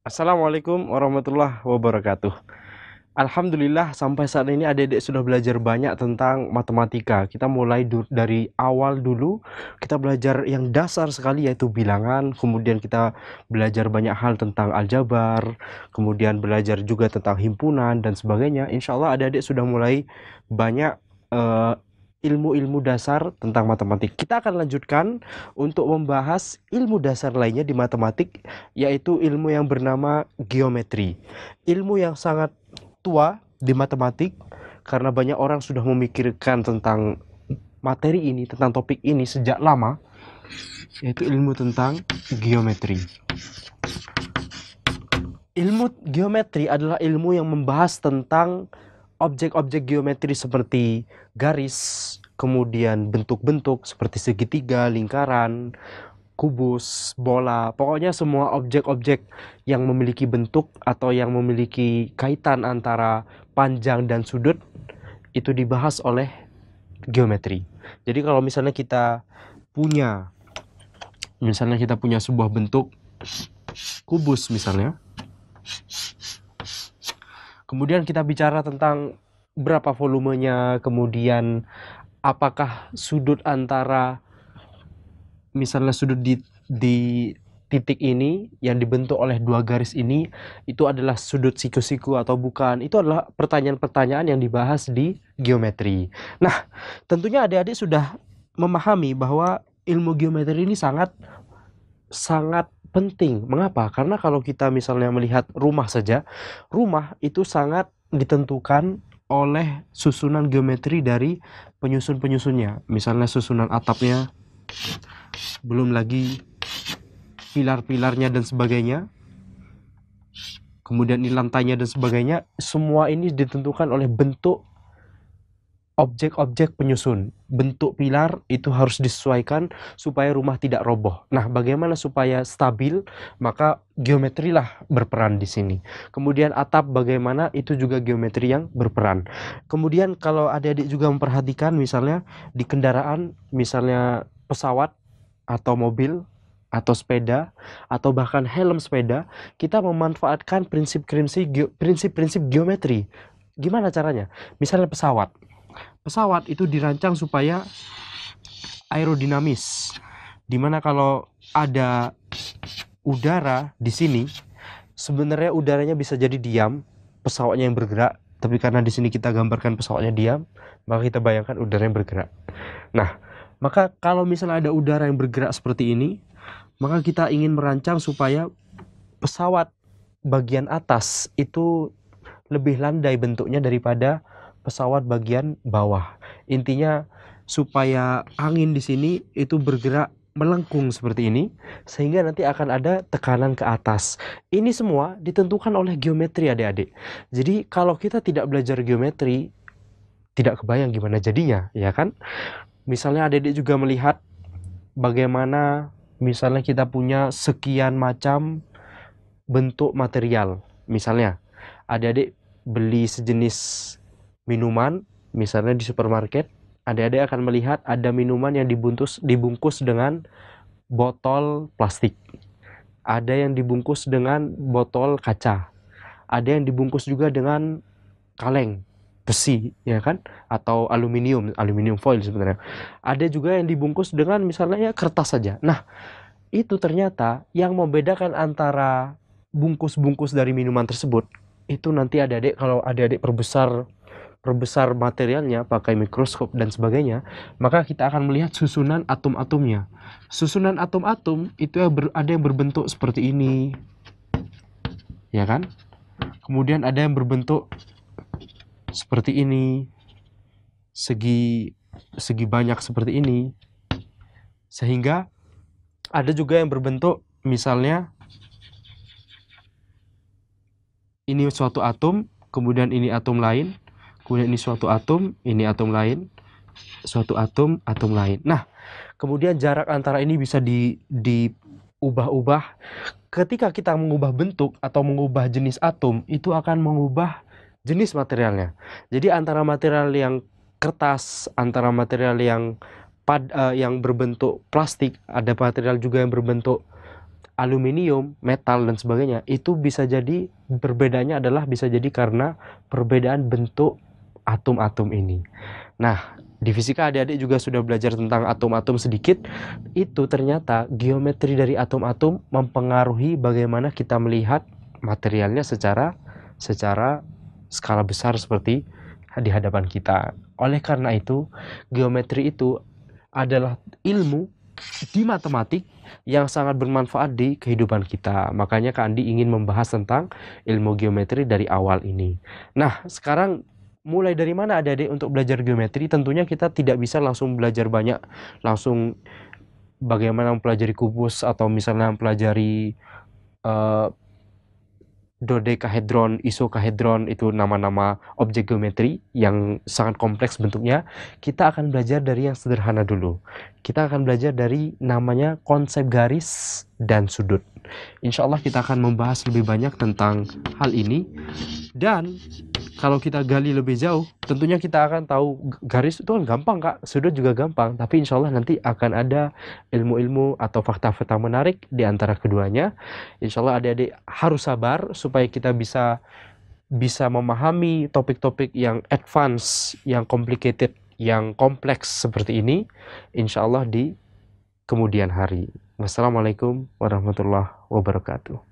Assalamualaikum warahmatullahi wabarakatuh. Alhamdulillah sampai saat ini adik-adik sudah belajar banyak tentang matematika. Kita mulai dari awal dulu, kita belajar yang dasar sekali yaitu bilangan, kemudian kita belajar banyak hal tentang aljabar, kemudian belajar juga tentang himpunan dan sebagainya. Insya Allah adik-adik sudah mulai banyak eh, ilmu-ilmu dasar tentang matematik. Kita akan lanjutkan untuk membahas ilmu dasar lainnya di matematik, yaitu ilmu yang bernama geometri. Ilmu yang sangat tua di matematik karena banyak orang sudah memikirkan tentang materi ini, tentang topik ini sejak lama, yaitu ilmu tentang geometri. Ilmu geometri adalah ilmu yang membahas tentang objek-objek geometri seperti garis, kemudian bentuk-bentuk seperti segitiga, lingkaran, kubus, bola, pokoknya semua objek-objek yang memiliki bentuk atau yang memiliki kaitan antara panjang dan sudut itu dibahas oleh geometri. Jadi kalau punya misalnya kita punya sebuah bentuk kubus misalnya, kemudian kita bicara tentang berapa volumenya, kemudian apakah sudut antara misalnya sudut di titik ini yang dibentuk oleh dua garis ini itu adalah sudut siku-siku atau bukan. Itu adalah pertanyaan-pertanyaan yang dibahas di geometri. Nah, tentunya adik-adik sudah memahami bahwa ilmu geometri ini sangat sangat penting. Mengapa? Karena kalau kita misalnya melihat rumah saja, rumah itu sangat ditentukan oleh susunan geometri dari penyusun-penyusunnya. Misalnya susunan atapnya, belum lagi pilar-pilarnya dan sebagainya, kemudian ini lantainya dan sebagainya, semua ini ditentukan oleh bentuk objek-objek penyusun. Bentuk pilar itu harus disesuaikan supaya rumah tidak roboh. Nah, bagaimana supaya stabil? Maka geometri lah berperan di sini. Kemudian atap bagaimana? Itu juga geometri yang berperan. Kemudian kalau adik-adik juga memperhatikan misalnya di kendaraan, misalnya pesawat atau mobil atau sepeda atau bahkan helm sepeda, kita memanfaatkan prinsip-prinsip geometri. Gimana caranya? Misalnya pesawat. Pesawat itu dirancang supaya aerodinamis. Dimana kalau ada udara di sini, sebenarnya udaranya bisa jadi diam, pesawatnya yang bergerak, tapi karena di sini kita gambarkan pesawatnya diam, maka kita bayangkan udara yang bergerak. Nah, maka kalau misalnya ada udara yang bergerak seperti ini, maka kita ingin merancang supaya pesawat bagian atas itu lebih landai bentuknya daripada pesawat bagian bawah. Intinya supaya angin di sini itu bergerak melengkung seperti ini sehingga nanti akan ada tekanan ke atas. Ini semua ditentukan oleh geometri adik-adik. Jadi kalau kita tidak belajar geometri, tidak kebayang gimana jadinya, ya kan? Misalnya adik-adik juga melihat bagaimana misalnya kita punya sekian macam bentuk material. Misalnya adik-adik beli sejenis minuman, misalnya di supermarket, adik-adik akan melihat ada minuman yang dibungkus dengan botol plastik. Ada yang dibungkus dengan botol kaca. Ada yang dibungkus juga dengan kaleng besi, ya kan? Atau aluminium foil sebenarnya. Ada juga yang dibungkus dengan misalnya ya kertas saja. Nah, itu ternyata yang membedakan antara bungkus-bungkus dari minuman tersebut itu nanti adik-adik kalau adik-adik perbesar materialnya pakai mikroskop dan sebagainya, maka kita akan melihat susunan atom-atomnya. Susunan atom-atom itu ada yang berbentuk seperti ini, ya kan? Kemudian ada yang berbentuk seperti ini, segi segi banyak seperti ini. Sehingga ada juga yang berbentuk misalnya ini suatu atom, kemudian ini atom lain, kemudian ini suatu atom, ini atom lain, suatu atom lain. Nah, kemudian jarak antara ini bisa diubah-ubah. Ketika kita mengubah bentuk atau mengubah jenis atom, itu akan mengubah jenis materialnya. Jadi antara material yang kertas, antara material yang berbentuk plastik, ada material juga yang berbentuk aluminium, metal dan sebagainya, itu bisa jadi berbedanya adalah bisa jadi karena perbedaan bentuk atom-atom ini. Nah, di fisika adik-adik juga sudah belajar tentang atom-atom sedikit. Itu ternyata geometri dari atom-atom mempengaruhi bagaimana kita melihat materialnya secara skala besar seperti di hadapan kita. Oleh karena itu, geometri itu adalah ilmu di matematik yang sangat bermanfaat di kehidupan kita. Makanya Kak Andi ingin membahas tentang ilmu geometri dari awal ini. Nah, sekarang mulai dari mana adik-adik untuk belajar geometri? Tentunya kita tidak bisa langsung belajar banyak, langsung bagaimana mempelajari kubus atau misalnya mempelajari dodekahedron, isokahedron, itu nama-nama objek geometri yang sangat kompleks bentuknya. Kita akan belajar dari yang sederhana dulu. Kita akan belajar dari namanya konsep garis dan sudut. Insya Allah kita akan membahas lebih banyak tentang hal ini. Dan kalau kita gali lebih jauh, tentunya kita akan tahu garis itu kan gampang Kak, sudut juga gampang. Tapi insya Allah nanti akan ada ilmu-ilmu atau fakta-fakta menarik di antara keduanya. Insya Allah adik-adik harus sabar supaya kita bisa memahami topik-topik yang advance, yang complicated, yang kompleks seperti ini. Insya Allah di kemudian hari. Wassalamualaikum warahmatullahi wabarakatuh.